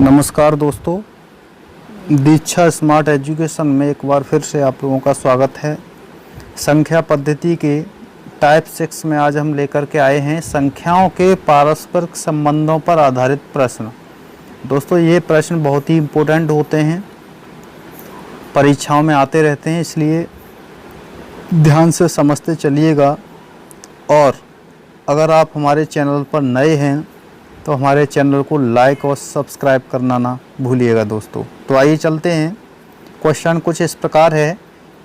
नमस्कार दोस्तों, दीक्षा smart education में एक बार फिर से आप लोगों का स्वागत है। संख्या पद्धति के टाइप 6 में आज हम लेकर के आए हैं संख्याओं के पारस्परिक संबंधों पर आधारित प्रश्न। दोस्तों, ये प्रश्न बहुत ही इम्पोर्टेंट होते हैं, परीक्षाओं में आते रहते हैं, इसलिए ध्यान से समझते चलिएगा। और अगर आप हमारे चैनल पर नए हैं तो हमारे चैनल को लाइक और सब्सक्राइब करना ना भूलिएगा दोस्तों। तो आइए चलते हैं। क्वेश्चन कुछ इस प्रकार है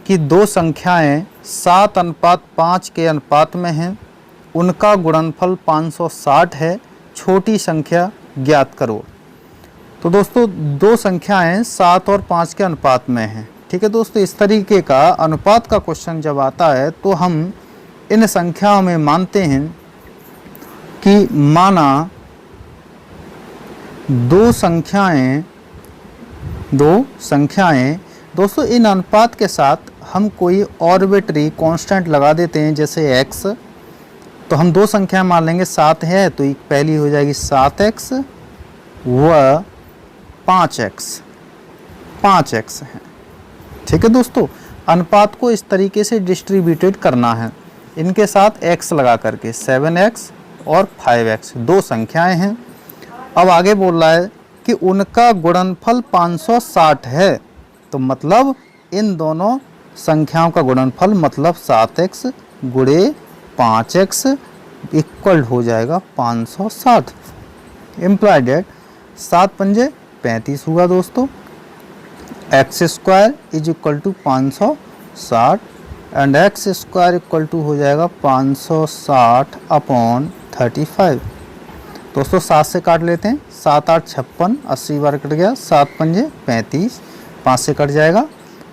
कि दो संख्याएं 7:5 के अनुपात में हैं, उनका गुणनफल 560 है, छोटी संख्या ज्ञात करो। तो दोस्तों, दो संख्याएं 7 और 5 के अनुपात में हैं। ठीक है दोस्तों, इस तरीके का अनुपात का क्वेश्चन जब आता है तो हम इन संख्याओं में मानते हैं कि माना दो संख्याएं दोस्तों, इन अनुपात के साथ हम कोई आर्बिट्रेरी कांस्टेंट लगा देते हैं, जैसे x। तो हम दो संख्याएं मान लेंगे, 7 है तो एक पहली हो जाएगी 7x व 5x है। ठीक है दोस्तों, अनुपात को इस तरीके से डिस्ट्रीब्यूटेड करना है, इनके साथ x लगा करके 7x और 5x दो संख्याएं हैं। अब आगे बोल रहा है कि उनका गुणनफल 560 है, तो मतलब इन दोनों संख्याओं का गुणनफल मतलब 7x गुणे 5x इक्वल हो जाएगा 560। इम्प्लाइड डेट 7 पंजे 35 हुआ दोस्तों। x square is equal to 560 and x square equal to हो जाएगा 560 अपॉन 35। दोस्तों 7 से काट लेते हैं, 7 8 56, 80 बार कट गया, 7 पंजे 35, 5 से कट जाएगा,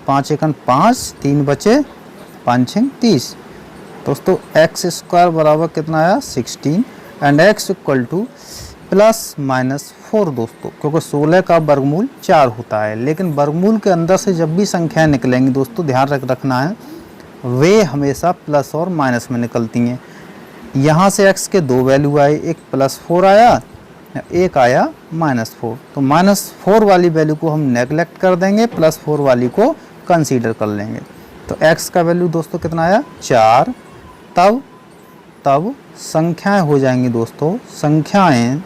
5 एकन 5, 3 बचे, 5 छंग 30। दोस्तों x स्क्वायर बराबर कितना आया 16 एंड x इक्वल टू ±4 दोस्तों, क्योंकि 16 का वर्गमूल 4 होता है, लेकिन वर्गमूल के अंदर से जब भी संख्याएं निकलेंगी दोस्तों ध्यान रखना है, वे हमेशा प्लस और माइनस में निकलती हैं। यहाँ से x के दो वैल्यू आए, एक +4 आया, एक आया -4। तो -4 वाली वैल्यू को हम नेगलेक्ट कर देंगे, +4 वाली को कंसीडर कर लेंगे। तो x का वैल्यू दोस्तों कितना आया 4। तब संख्याएं हो जाएंगी दोस्तों, संख्याएं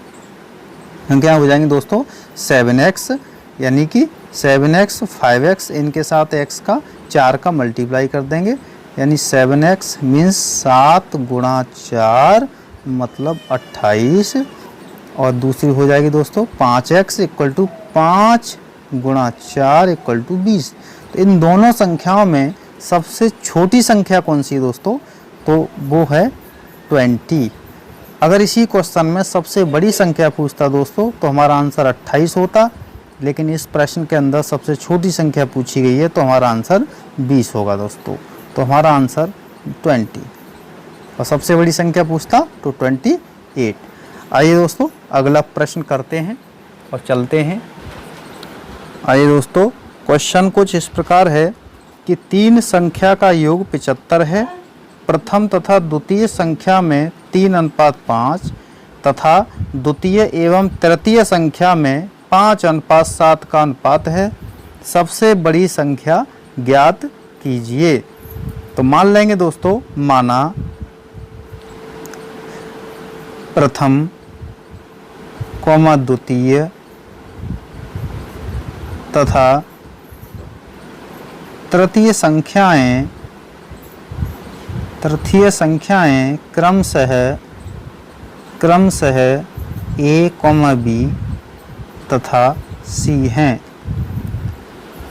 हो जाएंगी दोस्तों 7x, यानी कि 7x 5x, इनके साथ x का 4 का मल्टीप्लाई कर देंगे, यानी 7x मीन्स 7 गुणा 4 मतलब 28। और दूसरी हो जाएगी दोस्तों 5x इक्वल टू 5 गुणा 4 इक्वल टू 20। तो इन दोनों संख्याओं में सबसे छोटी संख्या कौन सी है दोस्तों, तो वो है 20। अगर इसी क्वेश्चन में सबसे बड़ी संख्या पूछता दोस्तों तो हमारा आंसर 28 होता, लेकिन इस प्रश्न के अंदर सबसे छोटी संख्या पूछी गई है तो हमारा आंसर 20 होगा दोस्तों। तो हमारा आंसर 20, और सबसे बड़ी संख्या पूछता तो 28। आइए दोस्तों अगला प्रश्न करते हैं और चलते हैं। आइए दोस्तों, क्वेश्चन कुछ इस प्रकार है कि 3 संख्या का योग 75 है, प्रथम तथा द्वितीय संख्या में 3:5 तथा द्वितीय एवं तृतीय संख्या में 5:7 का अनुपात है, सबसे बड़ी संख्या ज्ञात कीजिए। तो मान लेंगे दोस्तों, माना प्रथम कॉमा द्वितीय तथा तृतीय संख्याएं क्रमशः a, b तथा c हैं।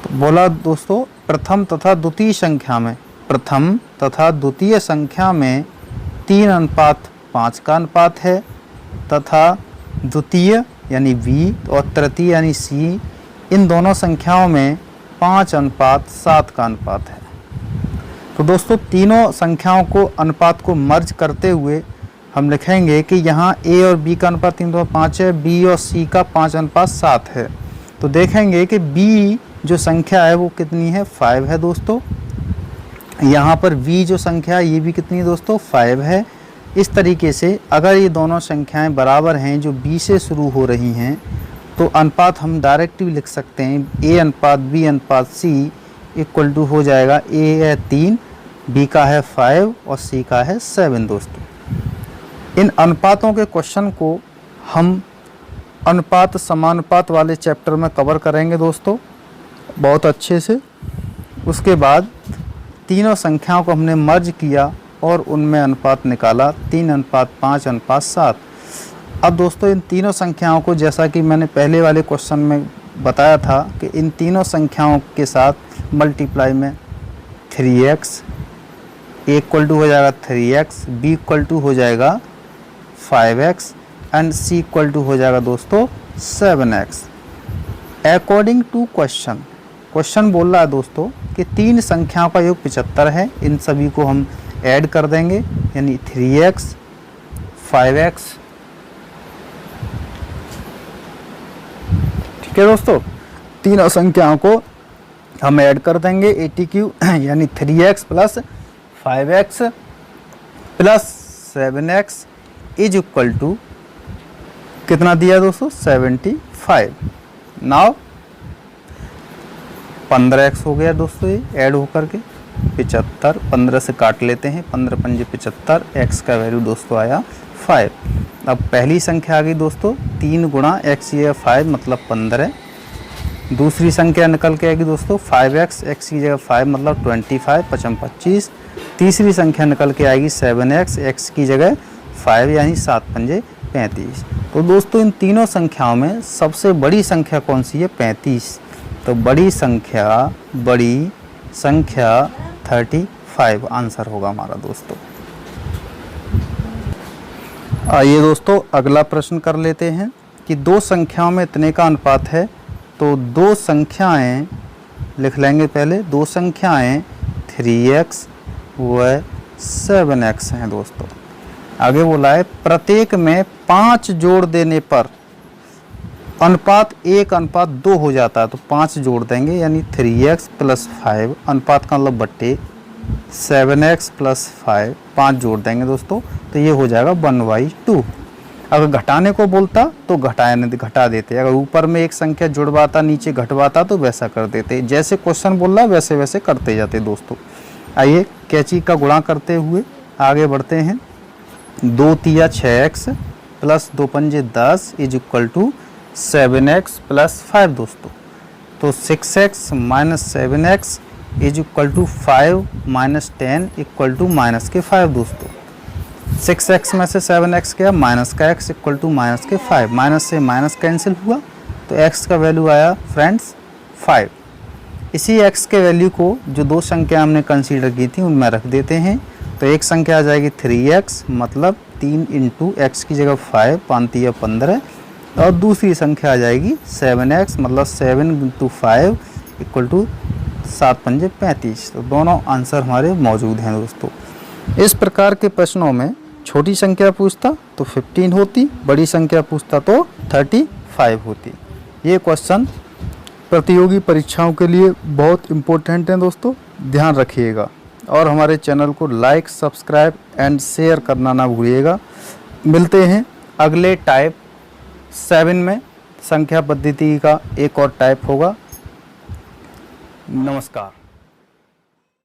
तो बोला दोस्तों प्रथम तथा द्वितीय संख्या में 3:5 का अनुपात है, तथा द्वितीय यानी b और तृतीय यानी c, इन दोनों संख्याओं में 5:7 का अनुपात है। तो दोस्तों तीनों संख्याओं को अनुपात को मर्ज करते हुए हम लिखेंगे कि यहाँ a और b का अनुपात 3:5 है, b और c का 5:7 है। तो देखेंगे कि b जो संख्या है वो कितनी है 5 है दोस्तों। यहाँ पर v जो संख्या है ये भी कितनी है दोस्तों 5 है। इस तरीके से अगर ये दोनों संख्याएं बराबर हैं जो b से शुरू हो रही हैं तो अनुपात हम डायरेक्ट भी लिख सकते हैं, ए अनुपात बी अनुपात सी इक्वल टू हो जाएगा, ए है 3, बी का है 5 और सी का है 7 दोस्तों। इन अनुपातों के क्वेश्चन को हम अनुपात समानुपात वाले चैप्टर में कवर करेंगे दोस्तों बहुत अच्छे से। उसके बाद तीनों संख्याओं को हमने मर्ज किया और उनमें अनुपात निकाला, 3:5:7। अब दोस्तों इन तीनों संख्याओं को, जैसा कि मैंने पहले वाले क्वेश्चन में बताया था कि इन तीनों संख्याओं के साथ मल्टीप्लाई में 3x, ए इक्वल टू हो जाएगा 3x, बी इक्वल टू हो जाएगा 5x and C equal to हो जाएगा दोस्तों 7x। अकॉर्डिंग टू क्वेश्चन बोल रहा है दोस्तों कि तीन संख्याओं का योग 75 है। इन सभी को हम ऐड कर देंगे, यानी 3x, 5x, ठीक है दोस्तों। तीनों संख्याओं को हम ऐड कर देंगे, ATQ यानी 3x plus 5x plus 7x is equal to कितना दिया दोस्तों, 75। नाउ 15x हो गया दोस्तों, ये ऐड होकर के 75, 15 से काट लेते हैं, 15 पंजे 75, x का वैल्यू दोस्तों आया 5। अब पहली संख्या आ गई दोस्तों, 3 गुणा x ये 5 मतलब 15। दूसरी संख्या निकल के आएगी दोस्तों 5x, x की जगह 5 मतलब 25, 5 25। तीसरी संख्या निकल के आएगी 7x, x की जगह 5 यानी 7 पंजे 35। तो दोस्तों इन तीनों संख्याओं में सबसे बड़ी संख्या कौन सी है, 35। तो बड़ी संख्या 35 आंसर होगा हमारा दोस्तों। आइए दोस्तों अगला प्रश्न कर लेते हैं कि दो संख्याओं में इतने का अनुपात है। तो दो संख्याएं लिख लेंगे पहले, दो संख्याएं 3x व 7x हैं दोस्तों। आगे बोला है प्रत्येक में 5 जोड़ देने पर अनुपात 1:2 हो जाता है। तो 5 जोड़ देंगे यानी 3x प्लस 5 अनुपात का मतलब बट्टे 7x प्लस 5, 5 जोड़ देंगे दोस्तों तो ये हो जाएगा 1/2। अगर घटाने को बोलता तो घटा देते, अगर ऊपर में एक संख्या जुड़वाता नीचे घटवाता तो वैसा कर देते। जैसे क्वेश्चन बोल रहा है वैसे वैसे करते जाते दोस्तों। आइए कैंची का गुणा करते हुए आगे बढ़ते हैं। 2 तिया 6x प्लस 2 पंजे 10 is equal to 7x plus 5 दोस्तों। तो 6x minus 7x is equal to 5 minus 10 equal to minus के 5 दोस्तों। 6x में से 7x गया, माइनस का x इक्वल टू माइनस के 5, माइनस से माइनस कैंसिल हुआ तो x का वैल्यू आया फ्रेंड्स 5। इसी x के वैल्यू को जो दो संख्या हमने कंसीडर की थी उनमें रख देते हैं। तो एक संख्या आ जाएगी 3x मतलब 3 इंटू x की जगह 5, 5 या 15, और दूसरी संख्या आ जाएगी 7x मतलब 7 इंटू 5 इक्वल टू 7 पंजे 35। तो दोनों आंसर हमारे मौजूद हैं दोस्तों। इस प्रकार के प्रश्नों में छोटी संख्या पूछता तो 15 होती, बड़ी संख्या पूछता तो 35 होती। ये क्वेश्चन प्रतियोगी परीक्षाओं के लिए बहुत इम्पोर्टेंट हैं दोस्तों, ध्यान रखिएगा। और हमारे चैनल को लाइक, सब्सक्राइब एंड शेयर करना ना भूलिएगा। मिलते हैं अगले टाइप 7 में, संख्या पद्धति का एक और टाइप होगा। नमस्कार।